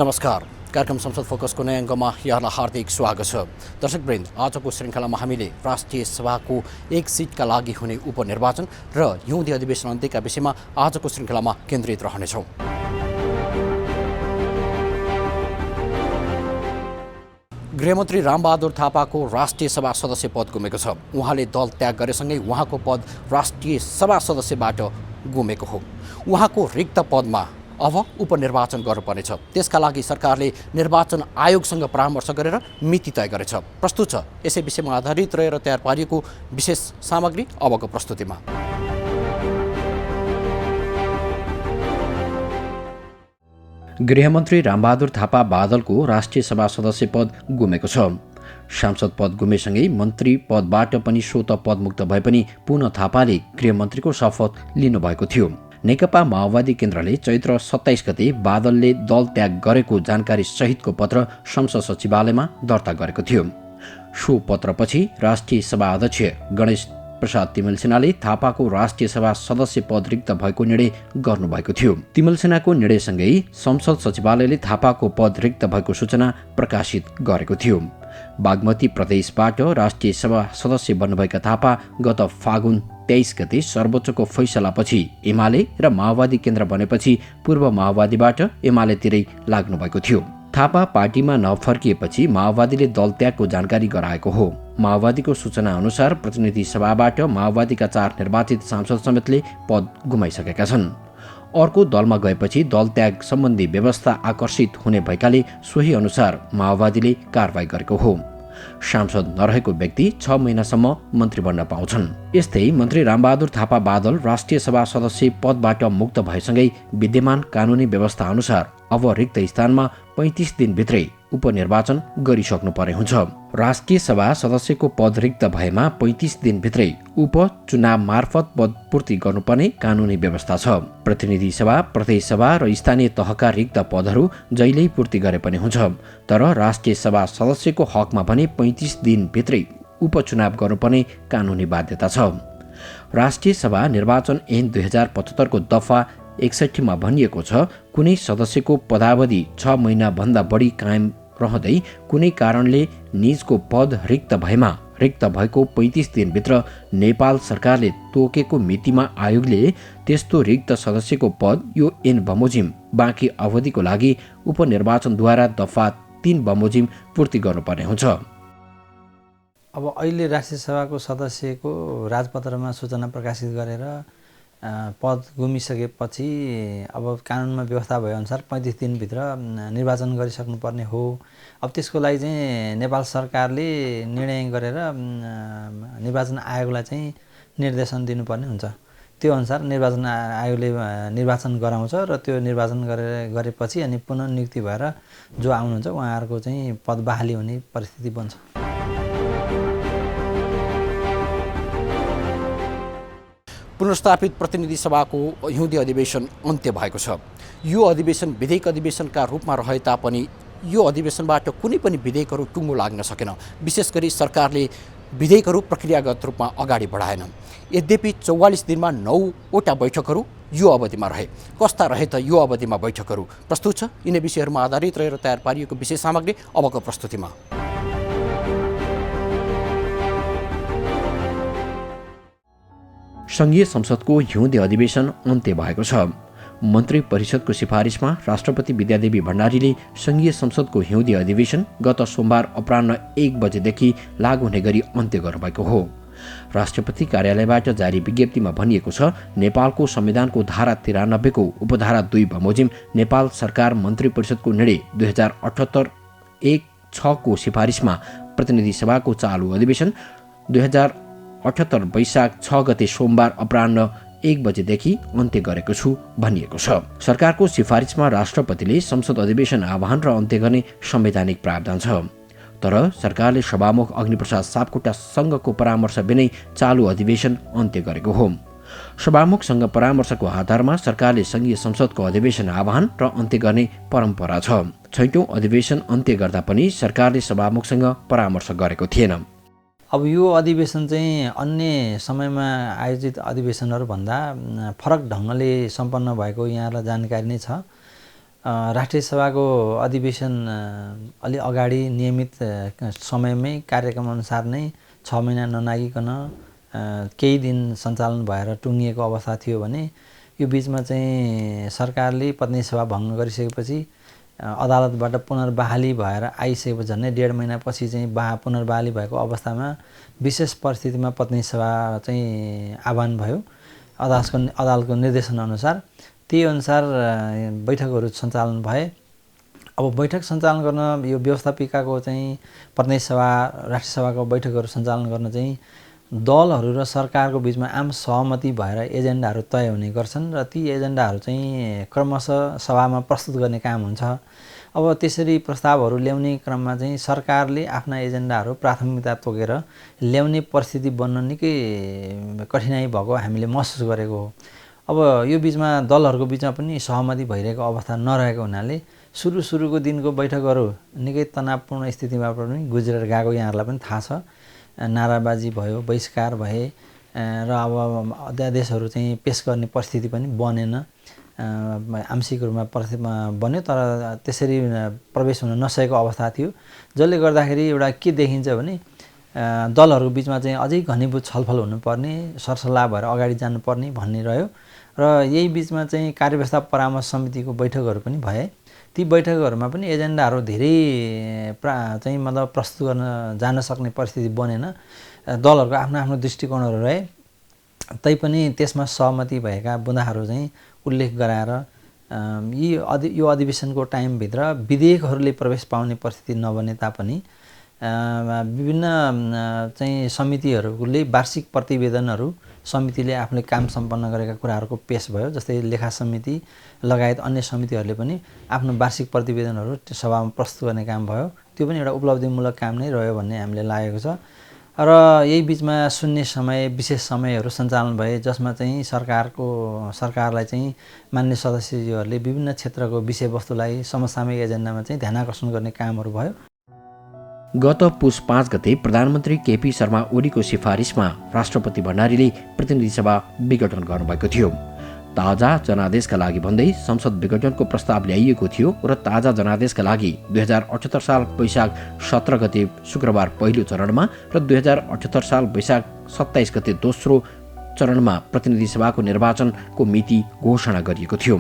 नमस्कार। कार्यक्रम संसद फोकसको नयाँ अङ्कमा यहाँलाई हार्दिक स्वागत छ। दर्शकवृन्द, आजको श्रृङ्खलामा हामीले राष्ट्रिय सभाको एक सिटका लागि हुने उपनिर्वाचन र हिउँदे अधिवेशन अन्त्यका विषयमा आजको श्रृङ्खलामा केन्द्रित रहनेछौँ। गृहमन्त्री रामबहादुर थापाको राष्ट्रिय सभा सदस्य पद गुमेको छ। उहाँले दल त्याग गरेसँगै उहाँको पद राष्ट्रिय सभा सदस्यबाट गुमेको हो। उहाँको रिक्त पदमा अब उपनिर्वाचन गर्नुपर्नेछ। त्यसका लागि सरकारले निर्वाचन आयोगसँग परामर्श गरेर मिति तय गरेछ। प्रस्तुत छ यसै विषयमा आधारित रहेर तयार पारिएको विशेष सामग्री अबको प्रस्तुतिमा। गृहमन्त्री रामबहादुर थापा बादलको राष्ट्रिय सभा सदस्य पद गुमेको छ। सांसद पद गुमेसँगै मन्त्री पदबाट पनि स्वत पदमुक्त भए पनि पुनः थापाले गृहमन्त्रीको शपथ लिनुभएको थियो। नेकपा माओवादी केन्द्रले चैत्र 27 गते बादलले दल त्याग गरेको जानकारी सहितको पत्र संसद सचिवालयमा दर्ता गरेको थियो। सो पत्रपछि राष्ट्रिय सभा अध्यक्ष गणेश प्रसाद तिमलसेनाले थापाको राष्ट्रिय सभा सदस्य पद रिक्त भएको निर्णय गर्नुभएको थियो। तिमलसेनाको निर्णयसँगै संसद सचिवालयले थापाको पद रिक्त भएको सूचना प्रकाशित गरेको थियो। बागमती प्रदेशबाट राष्ट्रिय सभा सदस्य बन्नुभएका थापा गत फागुन 23 गते सर्वोच्चको फैसलापछि एमाले र माओवादी केन्द्र बनेपछि पूर्व माओवादीबाट एमालेतिरै लाग्नुभएको थियो। थापा पार्टीमा नफर्किएपछि माओवादीले दल त्यागको जानकारी गराएको हो। माओवादीको सूचना अनुसार प्रतिनिधि सभाबाट माओवादीका 4 निर्वाचित सांसद समेतले पद गुमाइसकेका छन्। अर्को दलमा गएपछि दल त्याग सम्बन्धी व्यवस्था आकर्षित हुने भएकाले सोही अनुसार माओवादीले कारवाही गरेको हो। सांसद नरहेको व्यक्ति 6 महिनासम्म मन्त्री बन्न पाउँछन्। यस्तै मन्त्री रामबहादुर थापा बादल राष्ट्रिय सभा सदस्य पदबाट मुक्त भएसँगै विद्यमान कानुनी व्यवस्था अनुसार अब रिक्त स्थानमा 35 दिनभित्रै उपनिर्वाचन गरिसक्नु पर्ने हुन्छ। राष्ट्रिय सभा सदस्यको पद रिक्त भएमा 35 दिनभित्रै उपचुनाव मार्फत पद पूर्ति गर्नुपर्ने कानुनी व्यवस्था छ। प्रतिनिधि सभा, प्रदेश सभा र स्थानीय तहका रिक्त पदहरू जहिल्यै पूर्ति गरे पनि हुन्छ। तर राष्ट्रिय सभा सदस्यको हकमा भने 35 दिनभित्रै उपचुनाव गर्नुपर्ने कानुनी बाध्यता छ। राष्ट्रिय सभा निर्वाचन ऐन 2075 को दफा 61 मा भनिएको छ, कुनै सदस्यको पदावधि 6 महिनाभन्दा बढी कायम रहँदै कुनै कारणले निजको पद रिक्त भएमा रिक्त भएको 35 दिनभित्र नेपाल सरकारले तोकेको मितिमा आयोगले त्यस्तो रिक्त सदस्यको पद यो ऐन बमोजिम बाँकी अवधिको लागि उपनिर्वाचनद्वारा दफा 3 बमोजिम पूर्ति गर्नुपर्ने हुन्छ। अब अहिले राष्ट्रिय सभाको सदस्यको राजपत्रमा सूचना प्रकाशित गरेर पद गुमिसकेपछि अब कानुनमा व्यवस्था भएअनुसार 35 दिनभित्र निर्वाचन गरिसक्नुपर्ने हो। अब त्यसको लागि चाहिँ नेपाल सरकारले निर्णय गरेर निर्वाचन आयोगलाई चाहिँ निर्देशन दिनुपर्ने हुन्छ। त्यो अनुसार निर्वाचन आयोगले निर्वाचन गराउँछ र त्यो निर्वाचन गरेपछि अनि पुनः नियुक्ति भएर जो आउनुहुन्छ उहाँहरूको चाहिँ पद बहाली हुने परिस्थिति बन्छ। पुनर्स्थापित प्रतिनिधि सभाको हिउँदे अधिवेशन अन्त्य भएको छ। यो अधिवेशन विधेयक अधिवेशनका रूपमा रहे तापनि यो अधिवेशनबाट कुनै पनि विधेयकहरू टुङ्गो लाग्न सकेन। विशेष गरी सरकारले विधेयकहरू प्रक्रियागत रूपमा अगाडि बढाएन। यद्यपि 44 दिनमा 9वटा बैठकहरू यो अवधिमा रहे। कस्ता रहे त यो अवधिमा बैठकहरू? प्रस्तुत छ यिनै विषयहरूमा आधारित रहेर तयार पारिएको विशेष सामग्री अबको प्रस्तुतिमा। संघीय संसदको हिउँदे अधिवेशन अन्त्य भएको छ। मन्त्री परिषदको सिफारिसमा राष्ट्रपति विद्यादेवी भण्डारीले संघीय संसदको हिउँदे अधिवेशन गत सोमबार अपराह्न 1 बजेदेखि लागू हुने गरी अन्त्य गर्नुभएको हो। राष्ट्रपति कार्यालयबाट जारी विज्ञप्तिमा भनिएको छ, नेपालको संविधानको धारा 93 को उपधारा 2 बमोजिम नेपाल सरकार मन्त्री परिषदको निर्णय 2078-1-6 को सिफारिसमा प्रतिनिधि सभाको चालू अधिवेशन 2078 वैशाख 6 गते सोमबार अपराह्न 1 बजेदेखि अन्त्य गरेको छु भनिएको छ। सरकारको सिफारिसमा राष्ट्रपतिले संसद अधिवेशन आह्वान र अन्त्य गर्ने संवैधानिक प्रावधान छ। तर सरकारले सभामुख अग्निप्रसाद सापकोटासँगको परामर्श बिनै चालू अधिवेशन अन्त्य गरेको हो। सभामुखसँग परामर्शको आधारमा सरकारले संघीय संसदको अधिवेशन आह्वान र अन्त्य गर्ने परम्परा छ। 6औं अधिवेशन अन्त्य गर्दा पनि सरकारले सभामुखसँग परामर्श गरेको थिएन। अब यो अधिवेशन चाहिँ अन्य समयमा आयोजित अधिवेशनहरू भन्दा फरक ढङ्गले सम्पन्न भएको यहाँलाई जानकारी नै छ। राष्ट्रिय सभाको अधिवेशन अलि अगाडि नियमित समयमै कार्यक्रमअनुसार नै 6 महिना ननागिकन केही दिन सञ्चालन भएर टुङ्गिएको अवस्था थियो भने यो बिचमा चाहिँ सरकारले प्रतिनिधि सभा भङ्ग गरिसकेपछि अदालतबाट पुनर्बहाली भएर आइसकेपछि झन्डै 1.5 महिनापछि चाहिँ पुनर्बहाली भएको अवस्थामा विशेष परिस्थितिमा प्रतिनिधि सभा चाहिँ आह्वान भयो अदालतको निर्देशनअनुसार। त्यही अनुसार बैठकहरू सञ्चालन भए। अब बैठक सञ्चालन गर्न यो व्यवस्थापिकाको चाहिँ प्रतिनिधि सभा राष्ट्रिय सभाको बैठकहरू सञ्चालन गर्न चाहिँ दलहरू र सरकारको बिचमा आम सहमति भएर एजेन्डाहरू तय हुने गर्छन् र ती एजेन्डाहरू चाहिँ क्रमशः सभामा प्रस्तुत गर्ने काम हुन्छ। अब त्यसरी प्रस्तावहरू ल्याउने क्रममा चाहिँ सरकारले आफ्ना एजेन्डाहरू प्राथमिकता तोकेर ल्याउने परिस्थिति बन्न निकै कठिनाइ भएको हामीले महसुस गरेको हो। अब यो बिचमा दलहरूको बिचमा पनि सहमति भइरहेको अवस्था नरहेको हुनाले सुरुको दिनको बैठकहरू निकै तनावपूर्ण स्थितिमा पनि गुज्रेर गएको यहाँहरूलाई पनि थाहा छ। नाराबाजी भयो, बहिष्कार भए र अब अध्यादेशहरू चाहिँ पेश गर्ने परिस्थिति पनि बनेन। आंशिक रूपमा बन्यो तर त्यसरी प्रवेश हुन नसकेको अवस्था थियो, जसले गर्दाखेरि एउटा के देखिन्छ भने दलहरूको बिचमा चाहिँ अझै घनीभूत छलफल हुनुपर्ने, सरसल्लाह भएर अगाडि जानुपर्ने भन्ने रह्यो र यही बिचमा चाहिँ कार्यव्यवस्था परामर्श समितिको बैठकहरू पनि भए। ती बैठकहरूमा पनि एजेन्डाहरू धेरै चाहिँ मतलब प्रस्तुत गर्न जान सक्ने परिस्थिति बनेन। दलहरूको आफ्नो आफ्नो दृष्टिकोणहरू रहे तैपनि त्यसमा सहमति भएका बुँदाहरू चाहिँ उल्लेख गराएर यो अधिवेशनको टाइमभित्र विधेयकहरूले प्रवेश पाउने परिस्थिति नबने तापनि विभिन्न चाहिँ समितिहरूले वार्षिक प्रतिवेदनहरू समितिले आफूले काम सम्पन्न गरेका कुराहरूको पेश भयो। जस्तै लेखा समिति लगायत अन्य समितिहरूले पनि आफ्नो वार्षिक प्रतिवेदनहरू सभामा प्रस्तुत गर्ने काम भयो। त्यो पनि एउटा उपलब्धिमूलक काम नै रह्यो भन्ने हामीले लागेको छ। र यही बिचमा शून्य समय, विशेष समयहरू सञ्चालन भए जसमा चाहिँ सरकारलाई चाहिँ मान्य सदस्यज्यूहरूले विभिन्न क्षेत्रको विषयवस्तुलाई समसामयिक एजेन्डामा चाहिँ ध्यानाकर्षण गर्ने कामहरू भयो। गत पुस 5 गते प्रधानमन्त्री केपी शर्मा ओलीको सिफारिसमा राष्ट्रपति भण्डारीले प्रतिनिधि सभा विघटन गर्नुभएको थियो। ताजा जनादेशका लागि भन्दै संसद विघटनको प्रस्ताव ल्याइएको थियो र ताजा जनादेशका लागि 2078 साल वैशाख 17 गते शुक्रबार पहिलो चरणमा र 2078 साल वैशाख 27 गते दोस्रो चरणमा प्रतिनिधि सभाको निर्वाचनको मिति घोषणा गरिएको थियो।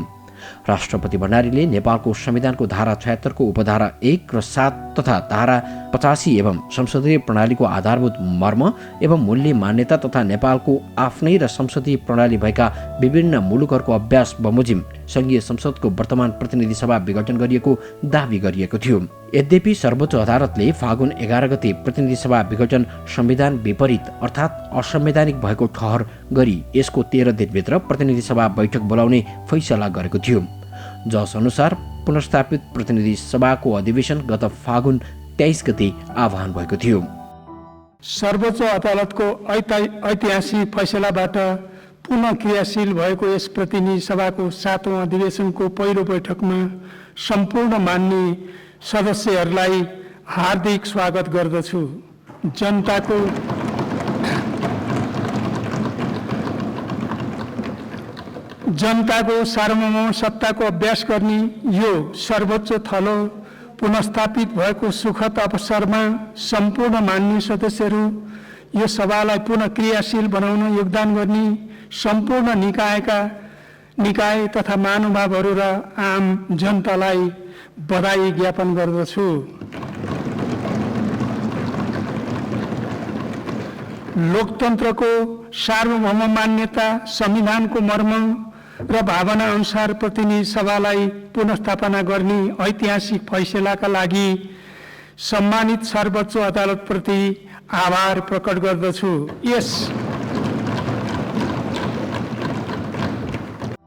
राष्ट्रपति भण्डारीले नेपालको संविधानको धारा 76 को उपधारा 1 र 7 तथा धारा 85 एवं संसदीय प्रणालीको आधारभूत मर्म एवं मूल्य मान्यता तथा नेपालको आफ्नै र संसदीय प्रणाली भएका विभिन्न मुलुकहरूको अभ्यास बमोजिम संघीय संसदको वर्तमान प्रतिनिधि सभा विघटन गरिएको दावी गरिएको थियो। यद्यपि सर्वोच्च अदालतले फागुन 11 गते प्रतिनिधि सभा विघटन संविधान विपरीत अर्थात् असंवैधानिक भएको ठहर गरी यसको 13 दिनभित्र प्रतिनिधि सभा बैठक बोलाउने फैसला गरेको थियो। जस अनुसार पुनर्स्थापित प्रतिनिधि सभाको अधिवेशन गत फागुन 23 गते आह्वान भएको थियो। सर्वोच्च अदालतको ऐतिहासिक फैसलाबाट पुनः क्रियाशील भएको यस प्रतिनिधि सभाको 7औं अधिवेशनको पहिलो बैठकमा सम्पूर्ण मान्य सदस्यहरूलाई हार्दिक स्वागत गर्दछु। जनताको सार्वभौम सत्ताको अभ्यास गर्ने यो सर्वोच्च थलो पुनर्स्थापित भएको सुखद अवसरमा सम्पूर्ण मान्य सदस्यहरू यो सभालाई पुनः क्रियाशील बनाउन योगदान गर्ने सम्पूर्ण निकाय तथा महानुभावहरू र आम जनतालाई बधाई ज्ञापन गर्दछु। लोकतन्त्रको सार्वभौम मान्यता, संविधानको मर्म र भावना अनुसार प्रतिनिधि सभालाई पुनर्स्थापना गर्ने ऐतिहासिक फैसलाका लागि सम्मानित सर्वोच्च अदालतप्रति आभार प्रकट गर्दछु।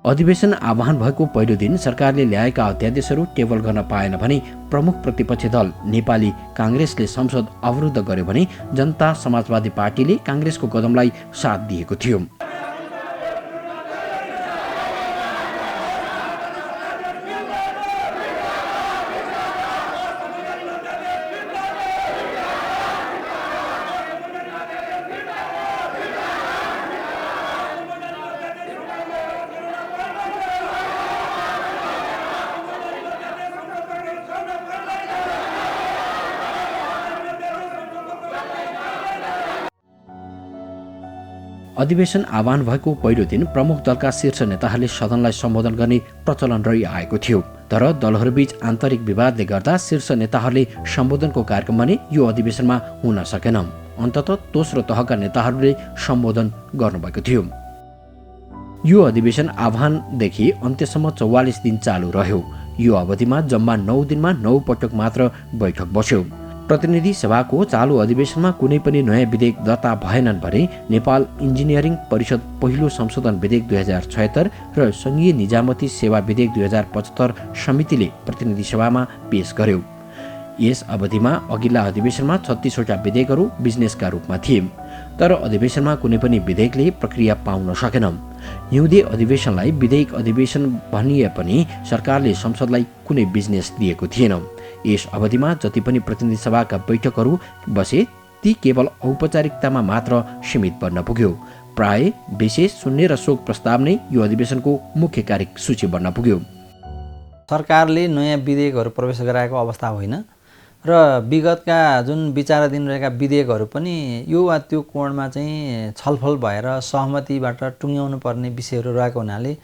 अधिवेशन आह्वान भएको पहिलो दिन सरकारले ल्याएका अध्यादेशहरू टेबल गर्न पाएन भने प्रमुख प्रतिपक्षी दल नेपाली कांग्रेसले संसद अवरुद्ध गर्यो भने जनता समाजवादी पार्टीले कांग्रेसको कदमलाई साथ दिएको थियो। अधिवेशन आह्वान भएको पहिलो दिन प्रमुख दलका शीर्ष नेताहरूले सदनलाई सम्बोधन गर्ने प्रचलन रहिआएको थियो। तर दलहरूबीच आन्तरिक विवादले गर्दा शीर्ष नेताहरूले सम्बोधनको कार्यक्रम भने यो अधिवेशनमा हुन सकेन। अन्ततः दोस्रो तहका नेताहरूले सम्बोधन गर्नुभएको थियो। यो अधिवेशन आह्वानदेखि अन्त्यसम्म 44 दिन चालु रह्यो। यो अवधिमा जम्मा 9 दिनमा 9 पटक मात्र बैठक बस्यो। प्रतिनिधि सभाको चालु अधिवेशनमा कुनै पनि नयाँ विधेयक दर्ता भएनन् भने नेपाल इन्जिनियरिङ परिषद पहिलो संशोधन विधेयक 2076 र संघीय निजामती सेवा विधेयक 2075 समितिले प्रतिनिधि सभामा पेश गर्यो। यस अवधिमा अघिल्ला अधिवेशनमा 36 वटा विधेयकहरू बिजनेसका रूपमा थिए। तर अधिवेशनमा कुनै पनि विधेयकले प्रक्रिया पाउन सकेन। हिउँदे अधिवेशनलाई विधेयक अधिवेशन भनिए पनि सरकारले संसदलाई कुनै बिजनेस दिएको थिएन। यस अवधिमा जति पनि प्रतिनिधि सभाका बैठकहरू बसे ती केवल औपचारिकतामा मात्र सीमित बन्न पुग्यो। प्राय विशेष शून्य र शोक प्रस्ताव नै यो अधिवेशनको मुख्य कार्यसूची बन्न पुग्यो। सरकारले नयाँ विधेयकहरू प्रवेश गराएको अवस्था होइन र विगतका जुन विचाराधीन रहेका विधेयकहरू पनि यो वा त्यो कोणमा चाहिँ छलफल भएर सहमतिबाट टुङ्ग्याउनु पर्ने विषयहरू रहेको हुनाले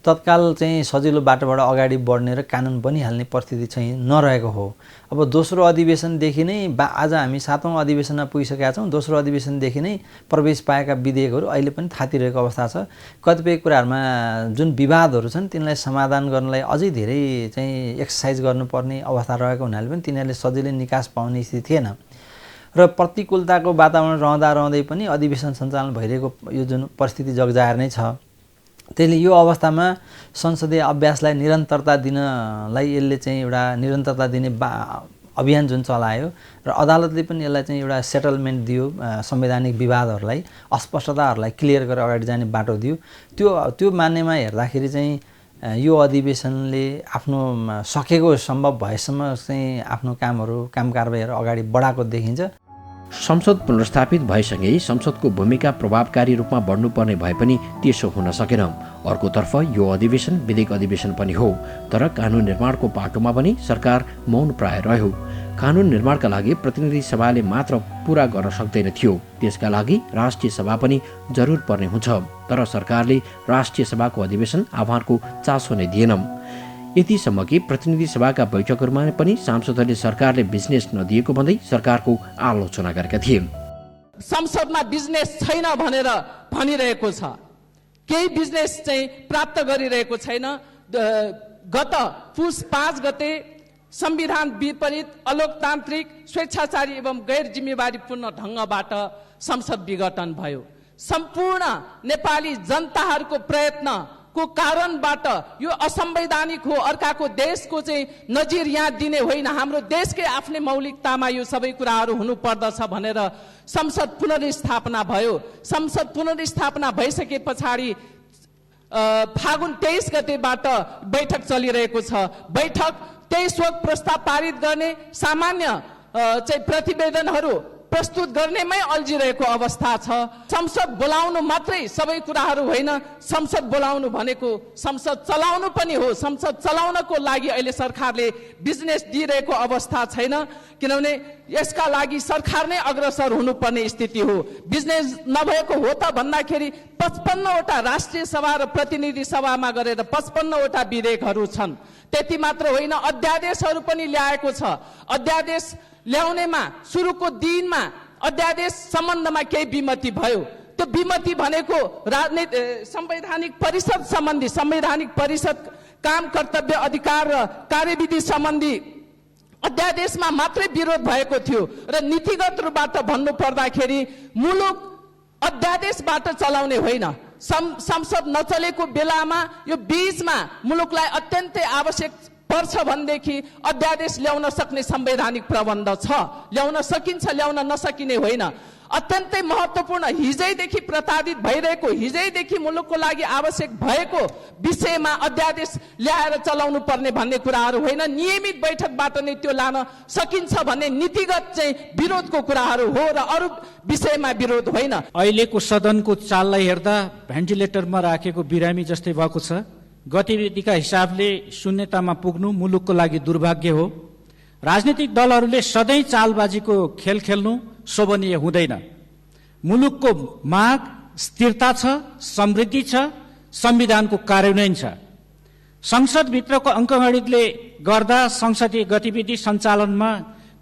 तत्काल चाहिँ सजिलो बाटोबाट अगाडि बढ्ने र कानुन बनिहाल्ने परिस्थिति चाहिँ नरहेको हो। अब दोस्रो अधिवेशनदेखि नै आज हामी 7औं अधिवेशनमा पुगिसकेका छौँ। दोस्रो अधिवेशनदेखि नै प्रवेश पाएका विधेयकहरू अहिले पनि थातिरहेको अवस्था छ। कतिपय कुराहरूमा जुन विवादहरू छन् तिनलाई समाधान गर्नलाई अझै धेरै चाहिँ एक्सर्साइज गर्नुपर्ने अवस्था रहेको हुनाले पनि तिनीहरूले सजिलै निकास पाउने स्थिति थिएन र प्रतिकूलताको वातावरण रहँदै पनि अधिवेशन सञ्चालन भइरहेको यो जुन परिस्थिति जगजाहेर नै छ। त्यसले यो अवस्थामा संसदीय अभ्यासलाई निरन्तरता दिनलाई यसले चाहिँ एउटा निरन्तरता दिने अभियान जुन चलायो र अदालतले पनि यसलाई चाहिँ एउटा सेटलमेन्ट दियो, संवैधानिक विवादहरूलाई अस्पष्टताहरूलाई क्लियर गरेर अगाडि जाने बाटो दियो। त्यो मान्नेमा हेर्दाखेरि चाहिँ यो अधिवेशनले आफ्नो सकेको सम्भव भएसम्म चाहिँ आफ्नो काम कारबाहीहरू अगाडि बढाएको देखिन्छ। संसद पुनर्स्थापित भएसँगै संसदको भूमिका प्रभावकारी रूपमा बढ्नुपर्ने भए पनि त्यसो हुन सकेन। अर्कोतर्फ यो अधिवेशन विधेयक अधिवेशन पनि हो, तर कानुन निर्माणको पाटोमा पनि सरकार मौन प्राय रह्यो। कानुन निर्माणका लागि प्रतिनिधि सभाले मात्र पूरा गर्न सक्दैन थियो, त्यसका लागि राष्ट्रिय सभा पनि जरुर पर्ने हुन्छ। तर सरकारले राष्ट्रिय सभाको अधिवेशन आह्वानको चासो नै दिएन। यतिसम्म कि प्रतिनिधि सभाका बैठकहरूमा पनि सांसदहरूले सरकारले बिजनेस नदिएको भन्दै सरकारको आलोचना गरेका थिए। संसदमा बिजनेस छैन भनेर भनिरहेको छ, केही बिजनेस चाहिँ प्राप्त गरिरहेको छैन। गत पुस 5 गते संविधान विपरीत अलोकतान्त्रिक स्वेच्छाचारी एवं गैर जिम्मेवारीपूर्ण ढङ्गबाट संसद विघटन भयो। सम्पूर्ण नेपाली जनताहरूको प्रयत्न को कारणबाट यो असंवैधानिक हो। अर्काको देशको चाहिँ नजिर यहाँ दिने होइन, हाम्रो देशकै आफ्नै मौलिकतामा यो सबै कुराहरू हुनु पर्दछ भनेर संसद पुनर्स्थापना भयो। संसद पुनर्स्थापना भइसके पछाडि फागुन 23 गतेबाट बैठक चलिरहेको छ। बैठक 23 शोक प्रस्ताव पारित गर्ने, सामान्य चाहिँ प्रतिवेदनहरू प्रस्तुत गर्नेमै अल्झिरहेको अवस्था छ। संसद बोलाउनु मात्रै सबै कुराहरू होइन, संसद बोलाउनु भनेको संसद चलाउनु पनि हो। संसद चलाउनको लागि अहिले सरकारले बिजनेस दिइरहेको अवस्था छैन, किनभने यसका लागि सरकार नै अग्रसर हुनुपर्ने स्थिति हो। बिजनेस नभएको हो त भन्दाखेरि 55 वटा राष्ट्रिय सभा र प्रतिनिधि सभामा गरेर 55 वटा विधेयकहरू छन्। त्यति मात्र होइन, अध्यादेशहरू पनि ल्याएको छ। अध्यादेश ल्याउनेमा सुरुको दिनमा अध्यादेश सम्बन्धमा केही विमति भयो। त्यो विमति भनेको संवैधानिक परिषद सम्बन्धी, संवैधानिक परिषद काम कर्तव्य अधिकार र कार्यविधि सम्बन्धी अध्यादेशमा मात्रै विरोध भएको थियो र नीतिगत रूपबाट भन्नु पर्दाखेरि मुलुक अध्यादेशबाट चलाउने होइन। संसद नचलेको बेलामा यो बीचमा मुलुकलाई अत्यन्तै आवश्यक पर्छ भनेदेखि अध्यादेश ल्याउन सक्ने संवैधानिक प्रबन्ध छ, ल्याउन सकिन्छ, ल्याउन नसकिने होइन। अत्यन्तै महत्त्वपूर्ण हिजैदेखि प्रताडित भइरहेको, हिजैदेखि मुलुकको लागि आवश्यक भएको विषयमा अध्यादेश ल्याएर चलाउनु पर्ने भन्ने कुराहरू होइन। नियमित बैठकबाट नै त्यो लान सकिन्छ भन्ने नीतिगत चाहिँ विरोधको कुराहरू हो र अरू विषयमा विरोध होइन। अहिलेको सदनको चाललाई हेर्दा भेन्टिलेटरमा राखेको बिरामी जस्तै भएको छ। गतिविधिका हिसाबले शून्यतामा पुग्नु मुलुकको लागि दुर्भाग्य हो। राजनीतिक दलहरूले सधैँ चालबाजीको खेल खेल्नु शोभनीय हुँदैन। मुलुकको माग स्थिरता छ, समृद्धि छ, संविधानको कार्यान्वयन छ। संसदभित्रको अङ्कगणितले गर्दा संसदीय गतिविधि सञ्चालनमा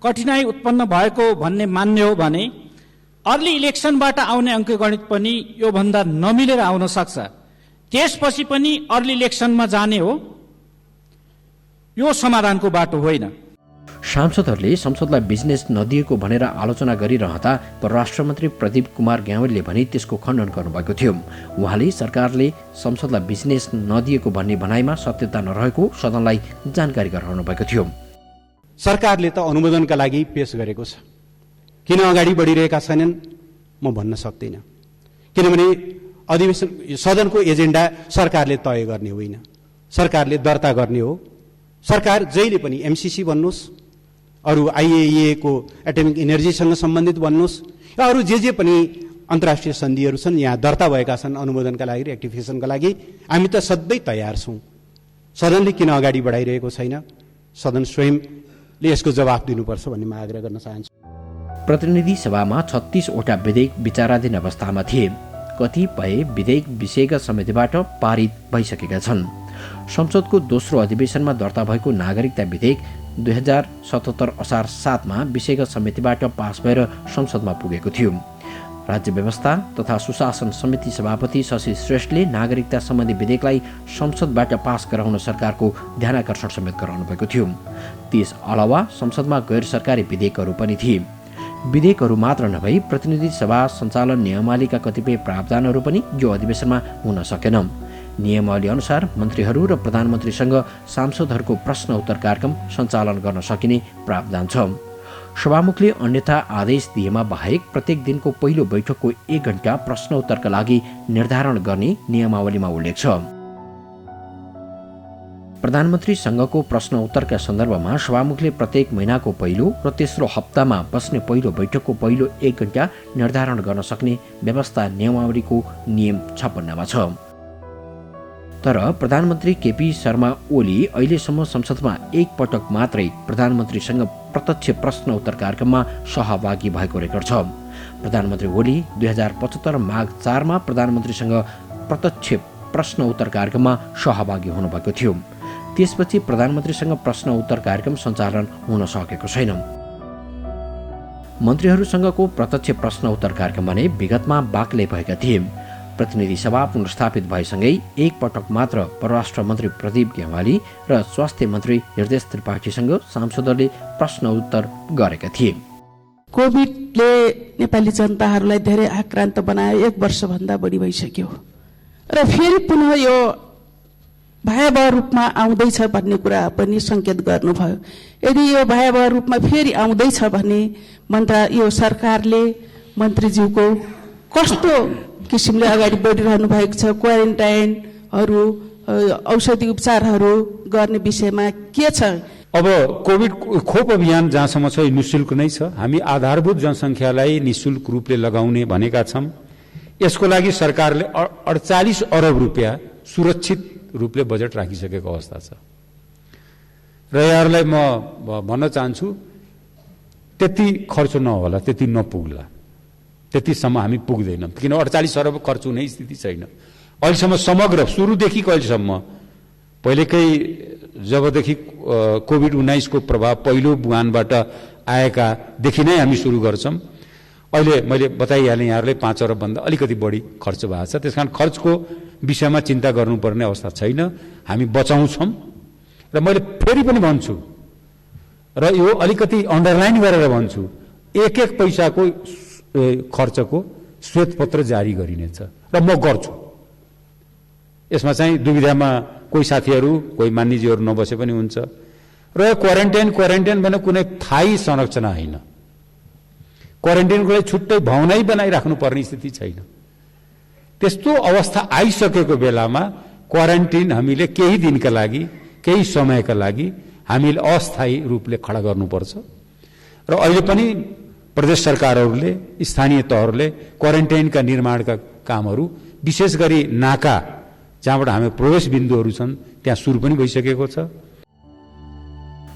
कठिनाई उत्पन्न भएको भन्ने मान्य हो भने अर्ली इलेक्सनबाट आउने अङ्कगणित पनि योभन्दा नमिलेर आउन सक्छ। त्यसपछि पनि अर्ली इलेक्सनमा जाने हो, यो समाधानको बाटो होइन। सांसदहरूले संसदलाई बिजनेस नदिएको भनेर आलोचना गरिरहँदा परराष्ट्र मन्त्री प्रदीप कुमार ग्यावालीले भने त्यसको खण्डन गर्नुभएको थियो। उहाँले सरकारले संसदलाई बिजनेस नदिएको भन्ने भनाइमा सत्यता नरहेको सदनलाई जानकारी गराउनु भएको थियो। सरकारले त अनुमोदनका लागि पेश गरेको छ, किन अगाडि बढिरहेका छैनन् म भन्न सक्दिनँ। किनभने अधिवेशन सदनको एजेन्डा सरकारले तय गर्ने होइन, सरकारले दर्ता गर्ने हो। सरकार जहिले पनि एमसीसी भन्नुहोस्, अरू आइएइए को एटमिक इनर्जीसँग सम्बन्धित भन्नुहोस्, या अरू जे पनि अन्तर्राष्ट्रिय सन्धिहरू छन् यहाँ दर्ता भएका छन् अनुमोदनका लागि, रेक्टिफिकेसनका लागि, हामी त सधैँ तयार छौँ। सदनले किन अगाडि बढाइरहेको छैन, सदन स्वयंले यसको जवाफ दिनुपर्छ भन्ने म आग्रह गर्न चाहन्छु। प्रतिनिधि सभामा 36 वटा विधेयक विचाराधीन अवस्थामा थिए। कतिपय विधेयक विषयगत समितिबाट पारित भइसकेका छन्। संसदको दोस्रो अधिवेशनमा दर्ता भएको नागरिकता विधेयक 2077 असार 7 मा विषयगत समितिबाट पास भएर संसदमा पुगेको थियो। राज्य व्यवस्था तथा सुशासन समिति सभापति शशि श्रेष्ठले नागरिकता सम्बन्धी विधेयकलाई संसदबाट पास गराउन सरकारको ध्यानाकर्षण समेत गराउनु भएको थियो। त्यस अलावा संसदमा गैर सरकारी विधेयकहरू पनि थिए। विधेयकहरू मात्र नभई प्रतिनिधि सभा सञ्चालन नियमावलीका कतिपय प्रावधानहरू पनि यो अधिवेशनमा हुन सकेन। नियमावली अनुसार मन्त्रीहरू र प्रधानमन्त्रीसँग सांसदहरूको प्रश्न उत्तर कार्यक्रम सञ्चालन गर्न सकिने प्रावधान छ। सभामुखले अन्यथा आदेश दिएमा बाहेक प्रत्येक दिनको पहिलो बैठकको 1 घण्टा प्रश्न उत्तरका लागि निर्धारण गर्ने नियमावलीमा उल्लेख छ। प्रधानमन्त्रीसँगको प्रश्न उत्तरका सन्दर्भमा सभामुखले प्रत्येक महिनाको पहिलो र तेस्रो हप्तामा बस्ने पहिलो बैठकको पहिलो 1 घण्टा निर्धारण गर्न सक्ने व्यवस्था नियमावलीको नियम 56 मा छ। तर प्रधानमन्त्री केपी शर्मा ओली अहिलेसम्म संसदमा एक पटक मात्रै प्रधानमन्त्रीसँग प्रत्यक्ष प्रश्न उत्तर कार्यक्रममा सहभागी भएको रेकर्ड छ। प्रधानमन्त्री ओली 2075 माघ 4 मा प्रधानमन्त्रीसँग प्रत्यक्ष प्रश्न उत्तर कार्यक्रममा सहभागी हुनुभएको थियो। त्यसपछि प्रधानमन्त्रीसँग प्रश्न उत्तर कार्यक्रम सञ्चालन हुन सकेको छैन। मन्त्रीहरूसँगको प्रत्यक्ष प्रश्न उत्तर कार्यक्रम भने विगतमा बाक्लै भएका थिए। प्रतिनिधि सभा पुनर्स्थापित भएसँगै एक पटक मात्र परराष्ट्र मन्त्री प्रदीप ग्यावाली र स्वास्थ्य मन्त्री हृदय त्रिपाठीसँग सांसदहरूले प्रश्न उत्तर गरेका थिए। कोभिडले नेपाली जनताहरूलाई धेरै आक्रान्त बनायो, 1 वर्षभन्दा बढी भइसक्यो र फेरि पुनः यो भयावह रूपमा आउँदैछ भन्ने कुरा पनि संकेत गर्नुभयो। यदि यो भयावह रूपमा फेरि आउँदैछ भने यो सरकारले मन्त्रीज्यूको कस्तो किसिमले अगाडि बढिरहनु भएको छ, क्वारेन्टाइनहरू, औषधि उपचारहरू गर्ने विषयमा के छ? अब कोभिड खोप अभियान जहाँसम्म छ निःशुल्क नै छ। हामी आधारभूत जनसङ्ख्यालाई निःशुल्क रूपले लगाउने भनेका छौँ। यसको लागि सरकारले 48 अरब रुपियाँ सुरक्षित रूपले बजेट राखिसकेको अवस्था छ र यहाँहरूलाई म भन्न चाहन्छु त्यति खर्च नहोला, त्यति नपुग्ला, त्यतिसम्म हामी पुग्दैनौँ। किन 48 अरब खर्च हुने स्थिति छैन अहिलेसम्म। समग्र सुरुदेखिको अहिलेसम्म पहिलेकै जबदेखि कोभिड-19 को प्रभाव पहिलो बुहानबाट आएकादेखि नै हामी सुरु गर्छौँ। अहिले मैले बताइहालेँ यहाँहरूलाई 5 अरब भन्दा अलिकति बढी खर्च भएको छ। त्यसकारण खर्चको विषयमा चिन्ता गर्नुपर्ने अवस्था छैन, हामी बचाउँछौँ। र मैले फेरि पनि भन्छु र यो अलिकति अन्डरलाइन गरेर भन्छु, एक पैसाको खर्चको श्वेतपत्र जारी गरिनेछ र म गर्छु। यसमा चाहिँ दुविधामा कोही साथीहरू कोही मान्यजीहरू नबसे पनि हुन्छ। र क्वारेन्टाइन भने कुनै थायी संरचना होइन, क्वारेन्टाइनको लागि छुट्टै भवनै बनाइराख्नु पर्ने स्थिति छैन। त्यस्तो अवस्था आइसकेको बेलामा क्वारेन्टाइन हामीले केही दिनका लागि, केही समयका लागि हामीले अस्थायी रूपले खडा गर्नुपर्छ। र अहिले पनि प्रदेश सरकारहरूले, स्थानीय तहहरूले क्वारेन्टाइनका निर्माणका कामहरू विशेष गरी नाका जहाँबाट हाम्रो प्रवेश बिन्दुहरू छन् त्यहाँ सुरु पनि भइसकेको छ।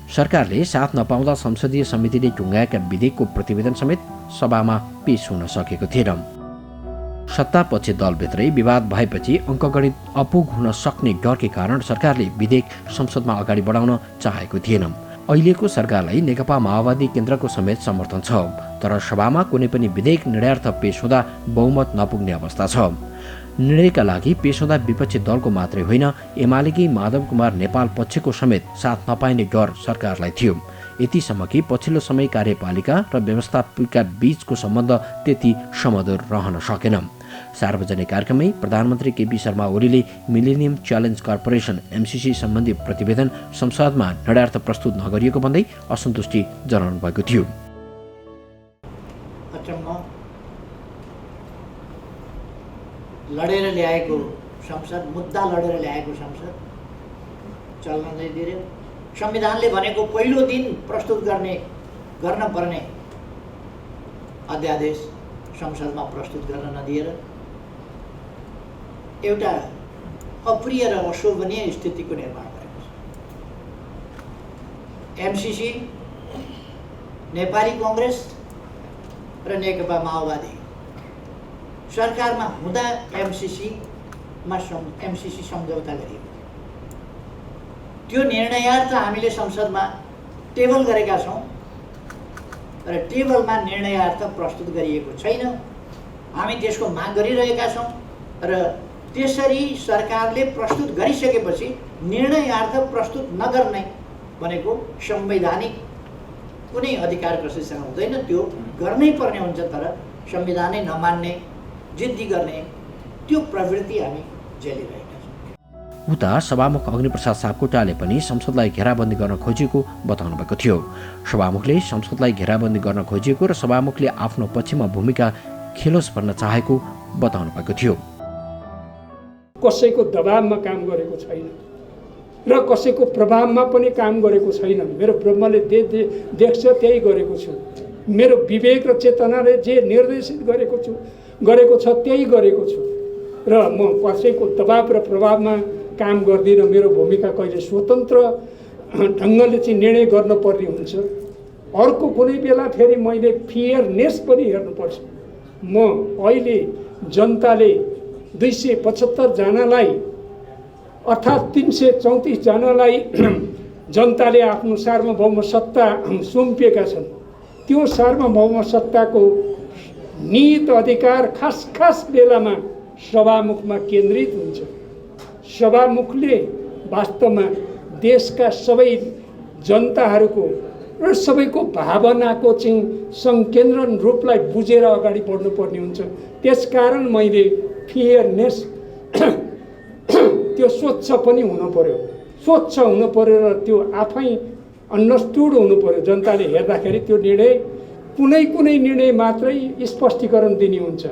सरकारले साथ नपाउँदा संसदीय समितिले टुङ्गाएका विधेयकको प्रतिवेदन समेत सभामा पेश हुन सकेको थिएन। सत्तापक्ष दलभित्रै विवाद भएपछि अङ्कगणित अपुग हुन सक्ने डरकै कारण सरकारले विधेयक संसदमा अगाडि बढाउन चाहेको थिएन। अहिलेको सरकारलाई नेकपा माओवादी केन्द्रको समेत समर्थन छ, तर सभामा कुनै पनि विधेयक निर्णयार्थ पेश हुँदा बहुमत नपुग्ने अवस्था छ। निर्णयका लागि पेश हुँदा विपक्षी दलको मात्रै होइन, एमालेकी माधव कुमार नेपाल पक्षको समेत साथ नपाइने डर सरकारलाई थियो। यतिसम्म कि पछिल्लो समय कार्यपालिका र व्यवस्थापिका बीचको सम्बन्ध त्यति समधुर रहन सकेन। सार्वजनिक कार्यक्रममै प्रधानमन्त्री केपी शर्मा ओलीले मिलेनियम च्यालेन्ज कर्पोरेसन एमसीसी सम्बन्धी प्रतिवेदन संसदमा निर्णयार्थ प्रस्तुत नगरिएको भन्दै असन्तुष्टि जनाउनु भएको थियो। लडेर ल्याएको संसद, मुद्दा लडेर ल्याएको संसद चल्न नै दियो। संविधानले भनेको पहिलो दिन प्रस्तुत गर्न पर्ने अध्यादेश संसदमा प्रस्तुत गर्न नदिएर एउटा अप्रिय र अशोभनीय स्थितिको निर्माण गरेको छ। एमसीसी, नेपाली कांग्रेस र नेकपा माओवादी सरकारमा हुँदा एमसीसी सम्झौता गरिएको त्यो निर्णयार्थ हामीले संसदमा टेबल गरेका छौँ र टेबलमा निर्णयार्थ प्रस्तुत गरिएको छैन। हामी त्यसको माग गरिरहेका छौँ र त्यसरी सरकारले प्रस्तुत गरिसकेपछि निर्णयार्थ प्रस्तुत नगर्ने भनेको संवैधानिक कुनै अधिकार कसैसँग हुँदैन, त्यो गर्नै पर्ने हुन्छ। तर संविधानै नमान्ने, जिद्दी गर्ने त्यो प्रवृत्ति हामी झेलिरहेका छौँ। उता सभामुख अग्निप्रसाद सापकोटाले पनि संसदलाई घेराबन्दी गर्न खोजिएको बताउनु भएको थियो। सभामुखले संसदलाई घेराबन्दी गर्न खोजिएको र सभामुखले आफ्नो पक्षमा भूमिका खेलोस् भन्न चाहेको बताउनु भएको थियो। कसैको दबावमा काम गरेको छैन र कसैको प्रभावमा पनि काम गरेको छैन। मेरो ब्रह्मले देख्छ त्यही गरेको छु। मेरो विवेक र चेतनाले जे निर्देशित गरेको छ त्यही गरेको छु र म कसैको दबाव र प्रभावमा काम गर्दिनँ। मेरो भूमिका कहिले स्वतन्त्र ढङ्गले चाहिँ निर्णय गर्नुपर्ने हुन्छ। अर्को कुनै बेला फेरि मैले फेयरनेस पनि हेर्नुपर्छ। म अहिले जनताले 275 जनालाई अर्थात् 334 जनालाई जनताले आफ्नो सार्वभौम सत्ता सुम्पिएका छन्। त्यो सार्वभौम सत्ताको निहित अधिकार खास बेलामा सभामुखमा केन्द्रित हुन्छ। सभामुखले वास्तवमा देशका सबै जनताहरूको र सबैको भावनाको चाहिँ संकेन्द्रण रूपलाई बुझेर अगाडि बढ्नुपर्ने हुन्छ। त्यसकारण मैले फेयरनेस त्यो स्वच्छ पनि हुनु पर्यो, स्वच्छ हुनु पर्यो र त्यो आफै अन्डरस्टुड हुनु पर्यो। जनताले हेर्दाखेरि त्यो निर्णय कुनै निर्णय मात्रै स्पष्टीकरण दिने हुन्छ।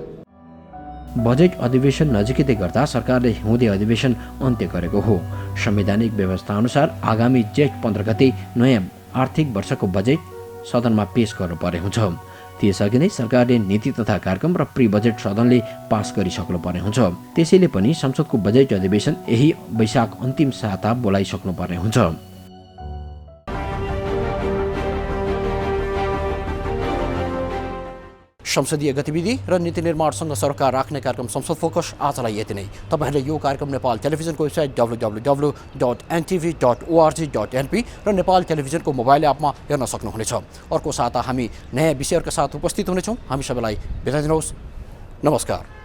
बजेट अधिवेशन नजिकै गर्दा सरकारले हिउँदे अधिवेशन अन्त्य गरेको हो। संवैधानिक व्यवस्था अनुसार आगामी जेठ 15 गते नयाँ आर्थिक वर्षको बजेट सदनमा पेश गर्नुपर्ने हुन्छ। त्यसअघि नै सरकारले नीति तथा कार्यक्रम र प्री बजेट सदनले पास गरिसक्नु पर्ने हुन्छ। त्यसैले पनि संसदको बजेट अधिवेशन यही वैशाख अन्तिम साता बोलाइसक्नुपर्ने हुन्छ। संसदीय गतिविधि र नीति निर्माणसँग सरोकार राख्ने कार्यक्रम संसद फोकस आजलाई यति नै। तपाईहरूले यो कार्यक्रम नेपाल टेलिभिजनको वेबसाइट www.ntv.org.np र नेपाल टेलिभिजनको मोबाइल एपमा हेर्न सक्नुहुनेछ। अर्को साता हामी नयाँ विषयहरूका साथ उपस्थित हुनेछौँ। हामी सबैलाई बिदा दिनुहोस्। नमस्कार।